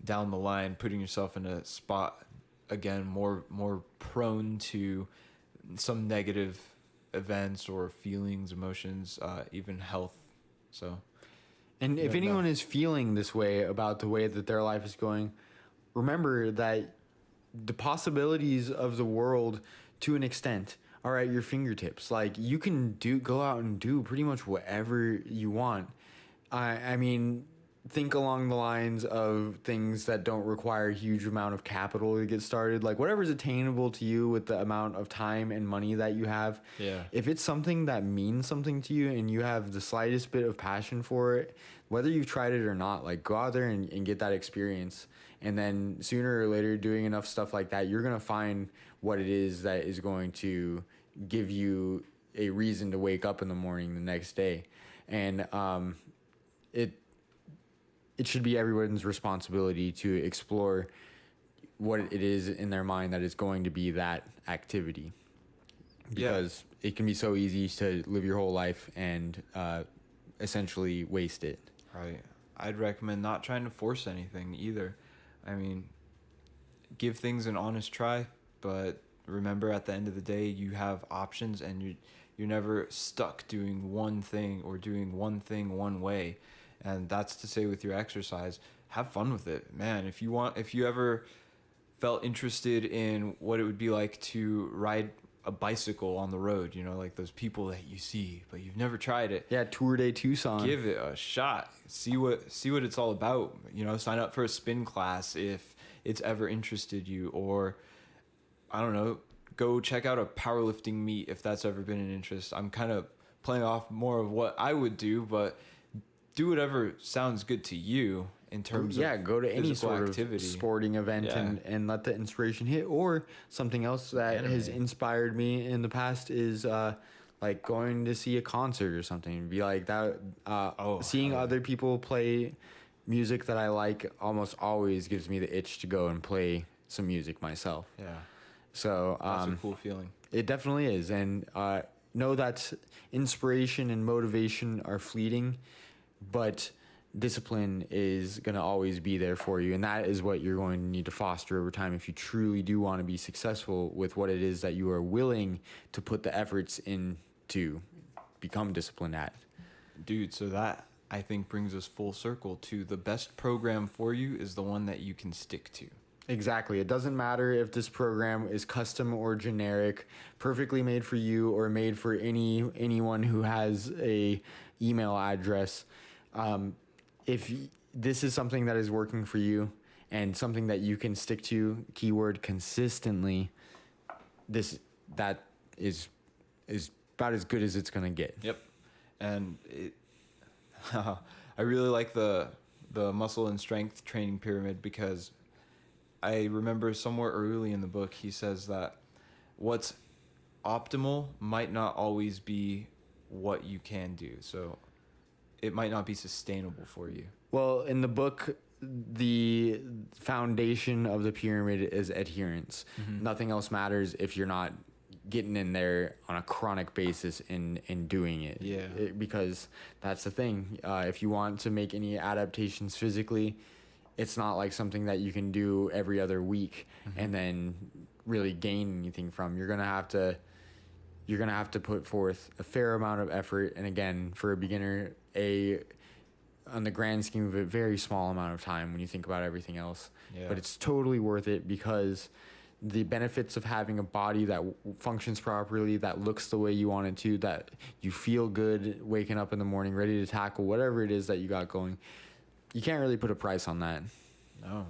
down the line putting yourself in a spot again more prone to some negative events or feelings, emotions, even health. So, and if anyone is feeling this way about the way that their life is going, remember that the possibilities of the world, to an extent, are at your fingertips. Like, you can go out and do pretty much whatever you want. I mean, think along the lines of things that don't require a huge amount of capital to get started. Like, whatever's attainable to you with the amount of time and money that you have. Yeah. If it's something that means something to you and you have the slightest bit of passion for it, whether you've tried it or not, like, go out there and get that experience. And then sooner or later, doing enough stuff like that, you're going to find what it is that is going to give you a reason to wake up in the morning the next day. And it should be everyone's responsibility to explore what it is in their mind that is going to be that activity. Because it can be so easy to live your whole life and essentially waste it. Right. I'd recommend not trying to force anything either. I mean, give things an honest try, but remember, at the end of the day, you have options, and you're never stuck doing one thing or doing one thing one way. And that's to say, with your exercise, have fun with it, man. If you ever felt interested in what it would be like to ride a bicycle on the road, you know, like those people that you see, but you've never tried it. Yeah, Tour de Tucson. Give it a shot. See what it's all about. You know, sign up for a spin class if it's ever interested you, or I don't know, go check out a powerlifting meet if that's ever been an interest. I'm kind of playing off more of what I would do, but do whatever sounds good to you in terms of go to any sort activity. Of sporting event and let the inspiration hit. Or something else that has inspired me in the past is like going to see a concert or something. Be like that. Seeing other people play music that I like almost always gives me the itch to go and play some music myself. Yeah. So that's a cool feeling. It definitely is. And know that inspiration and motivation are fleeting, but discipline is going to always be there for you. And that is what you're going to need to foster over time if you truly do want to be successful with what it is that you are willing to put the efforts in to become disciplined at. Dude, so that, I think, brings us full circle to the best program for you is the one that you can stick to. Exactly. It doesn't matter if this program is custom or generic, perfectly made for you or made for anyone who has a email address. If this is something that is working for you and something that you can stick to, keyword consistently, that is about as good as it's going to get. Yep. And I really like the muscle and strength training pyramid, because I remember somewhere early in the book he says that what's optimal might not always be what you can do. So it might not be sustainable for you. Well, in the book, the foundation of the pyramid is adherence. Mm-hmm. Nothing else matters if you're not getting in there on a chronic basis and doing it. Yeah. Because that's the thing. If you want to make any adaptations physically, it's not like something that you can do every other week and then really gain anything from. You're gonna have to put forth a fair amount of effort, and again, for a beginner, on the grand scheme of it, very small amount of time when you think about everything else. Yeah. But it's totally worth it, because the benefits of having a body that functions properly, that looks the way you want it to, that you feel good waking up in the morning, ready to tackle whatever it is that you got going, you can't really put a price on that. No.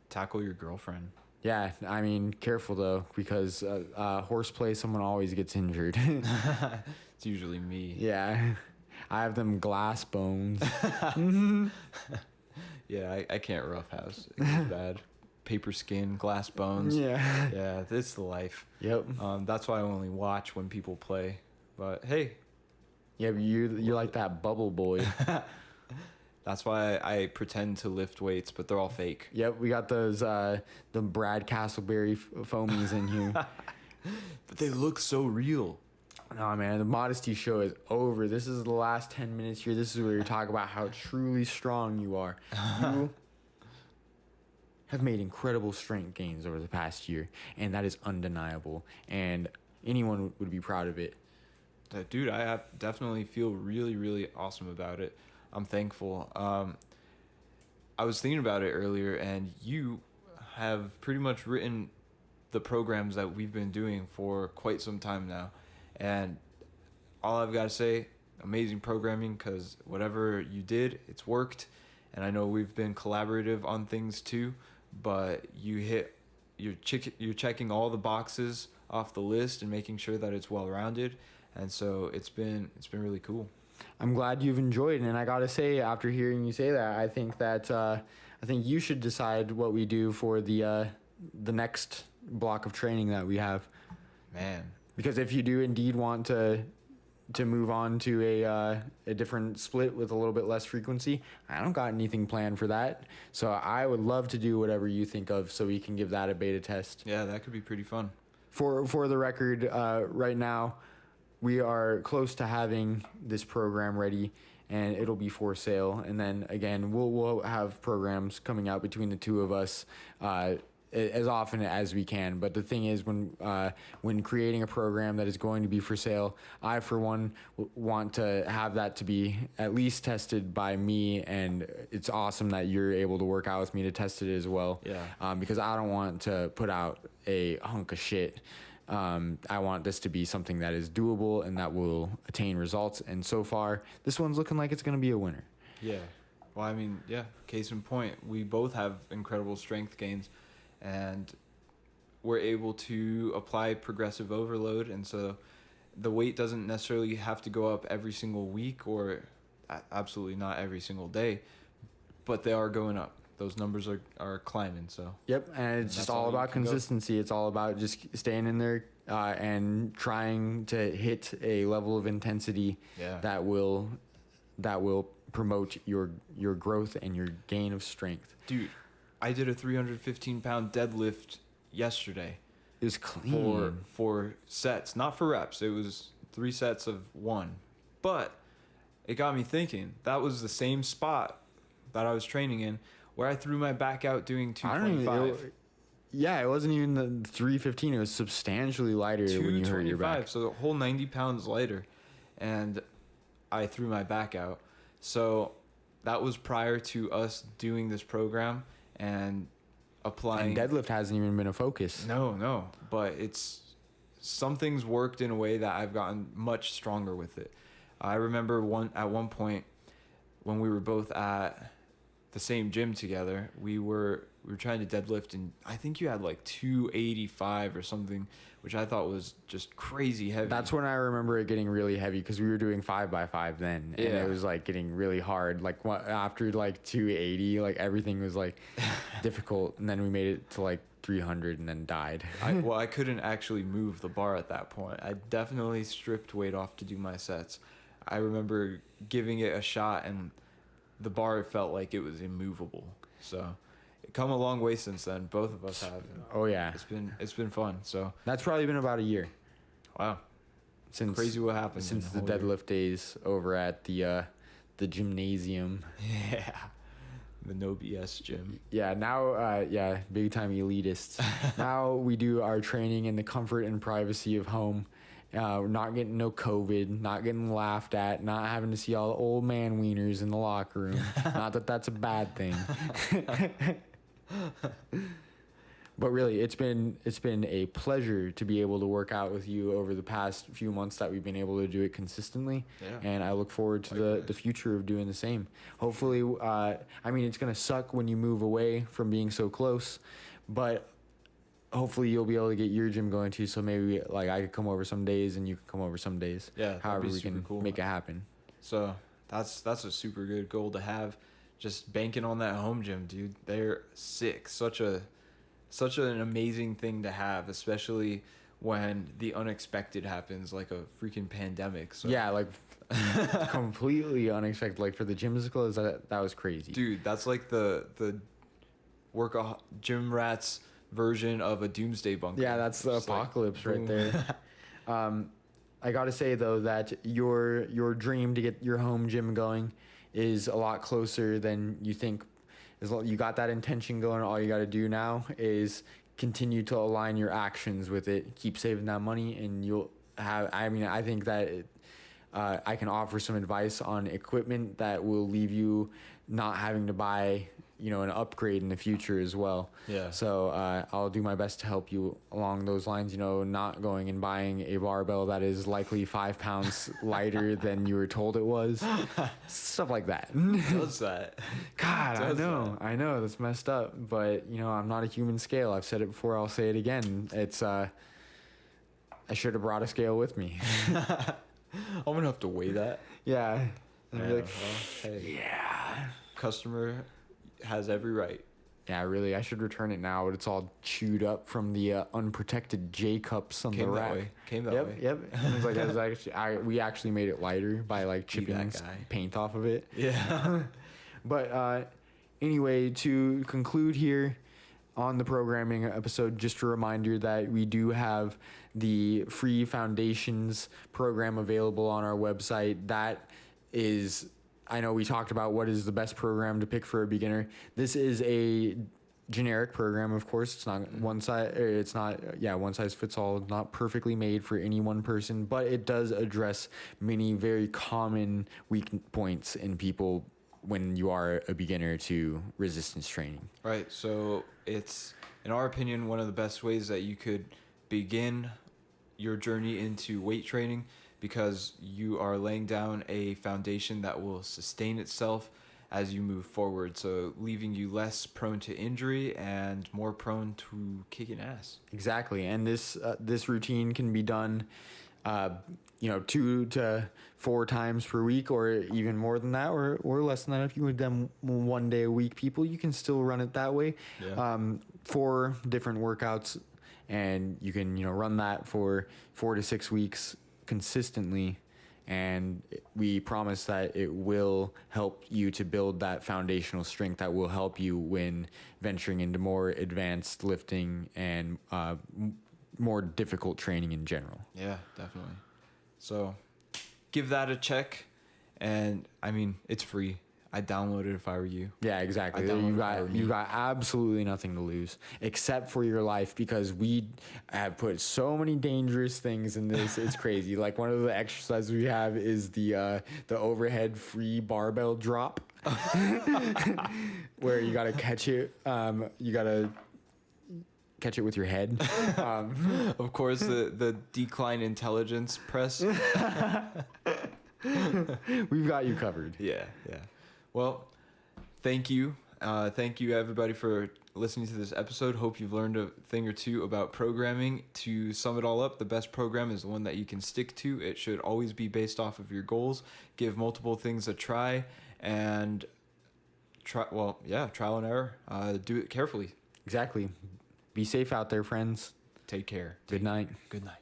Tackle your girlfriend. Yeah, I mean, careful though, because horseplay, someone always gets injured. It's usually me. Yeah, I have them glass bones. Yeah, I can't roughhouse. It gets bad. Paper skin, glass bones. Yeah. Yeah, it's the life. Yep. That's why I only watch when people play. But hey, Yeah, but you're like that bubble boy. that's why I pretend to lift weights, but they're all fake. Yep, we got those the Brad Castleberry foamies in here. But they look so real. No, man, the modesty show is over. This is the last 10 minutes here. This is where you talk about how truly strong you are. You have made incredible strength gains over the past year, and that is undeniable. And anyone would be proud of it. Dude, definitely feel really, really awesome about it. I'm thankful. I was thinking about it earlier, and you have pretty much written the programs that we've been doing for quite some time now. And all I've got to say, amazing programming, because whatever you did, it's worked. And I know we've been collaborative on things too, but you're checking all the boxes off the list and making sure that it's well-rounded. And so it's been really cool. I'm glad you've enjoyed, and I gotta say, after hearing you say that, I think you should decide what we do for the next block of training that we have. Man. Because if you do indeed want to move on to a different split with a little bit less frequency, I don't got anything planned for that. So I would love to do whatever you think of, so we can give that a beta test. Yeah, that could be pretty fun. For the record, right now, we are close to having this program ready, and it'll be for sale. And then again, we'll have programs coming out between the two of us as often as we can. But the thing is, when creating a program that is going to be for sale, I for one want to have that to be at least tested by me, and it's awesome that you're able to work out with me to test it as well. Yeah. Because I don't want to put out a hunk of shit. I want this to be something that is doable and that will attain results. And so far, this one's looking like it's going to be a winner. Yeah. Well, I mean, yeah, case in point, we both have incredible strength gains, and we're able to apply progressive overload. And so the weight doesn't necessarily have to go up every single week, or absolutely not every single day, but they are going up. Those numbers are climbing. So yep, and it's just all about consistency. It's all about just staying in there and trying to hit a level of intensity that will promote your growth and your gain of strength. Dude, I did a 315-pound deadlift yesterday. It was clean. For sets, not for reps. It was 3 sets of 1. But it got me thinking. That was the same spot that I was training in, where I threw my back out doing 225. Yeah, it wasn't even the 315. It was substantially lighter when you hurt your back. So the whole 90 pounds lighter. And I threw my back out. So that was prior to us doing this program and applying. And deadlift hasn't even been a focus. No. But something's worked in a way that I've gotten much stronger with it. I remember at one point when we were both at the same gym together, we were trying to deadlift, and I think you had like 285 or something, which I thought was just crazy heavy. That's when I remember it getting really heavy, because we were doing 5x5 then, and it was like getting really hard. Like after like 280, like everything was like difficult, and then we made it to like 300 and then died. I couldn't actually move the bar at that point. I definitely stripped weight off to do my sets. I remember giving it a shot, and the bar felt like it was immovable. So it come a long way since then. Both of us have. Oh yeah, it's been fun. So that's probably been about a year. Wow, since crazy what happened since the deadlift days over at the gymnasium. Yeah, the No BS gym. Yeah, now big time elitists. Now we do our training in the comfort and privacy of home. We're not getting no COVID, not getting laughed at, not having to see all the old man wieners in the locker room. Not that that's a bad thing. But really, it's been a pleasure to be able to work out with you over the past few months that we've been able to do it consistently. Yeah. And I look forward to the future of doing the same. Hopefully, it's going to suck when you move away from being so close, but hopefully you'll be able to get your gym going too. So maybe like I could come over some days and you can come over some days. Yeah, that'd However be we super can cool. make it happen. So that's a super good goal to have. Just banking on that home gym, dude. They're sick. Such an amazing thing to have, especially when the unexpected happens, like a freaking pandemic. So. Yeah, like completely unexpected. Like for the gyms to close, that was crazy. Dude, that's like the gym rats version of a doomsday bunker. Yeah, that's the Just like, apocalypse right boom. there. I gotta say though that your dream to get your home gym going is a lot closer than you think. As long you got that intention going, all you got to do now is continue to align your actions with it. Keep saving that money, and you'll have. I mean, I think that I can offer some advice on equipment that will leave you not having to buy, an upgrade in the future as well. Yeah. So I'll do my best to help you along those lines. Not going and buying a barbell that is likely 5 pounds lighter than you were told it was. Stuff like that. Does that? God, Does I know that's messed up, but I'm not a human scale. I've said it before, I'll say it again. It's I should have brought a scale with me. I'm gonna have to weigh that. Yeah. And be like, Well, hey, yeah. customer has every right. Yeah, really, I should return it now, but it's all chewed up from the unprotected J cups on the Came that rack. way. Came that Yep, way. yep. It was actually, we actually made it lighter by like chipping that guy. paint off of it. Yeah. But anyway, to conclude here on the programming episode, just a reminder that we do have the free foundations program available on our website. That is, I know we talked about what is the best program to pick for a beginner. This is a generic program, of course. It's not one size fits all. It's not perfectly made for any one person, but it does address many very common weak points in people when you are a beginner to resistance training. Right. So it's, in our opinion, one of the best ways that you could begin your journey into weight training, because you are laying down a foundation that will sustain itself as you move forward. So leaving you less prone to injury and more prone to kicking ass. Exactly. And this routine can be done 2 to 4 times per week, or even more than that, or less than that. If you would them 1 day a week, people, you can still run it that way. Yeah. 4 different workouts, and you can run that for 4 to 6 weeks consistently, and we promise that it will help you to build that foundational strength that will help you when venturing into more advanced lifting and more difficult training in general. Yeah, definitely. So give that a check. And I mean, it's free. I'd download it if I were you. Yeah, exactly. I downloaded You've got absolutely nothing to lose except for your life, because we have put so many dangerous things in this. It's crazy. Like one of the exercises we have is the overhead free barbell drop, where you gotta catch it. You gotta catch it with your head. Of course, the decline intelligence press. We've got you covered. Yeah. Well, thank you. Thank you, everybody, for listening to this episode. Hope you've learned a thing or two about programming. To sum it all up, the best program is the one that you can stick to. It should always be based off of your goals. Give multiple things a try, and trial and error. Do it carefully. Exactly. Be safe out there, friends. Take care. Good night. Good night.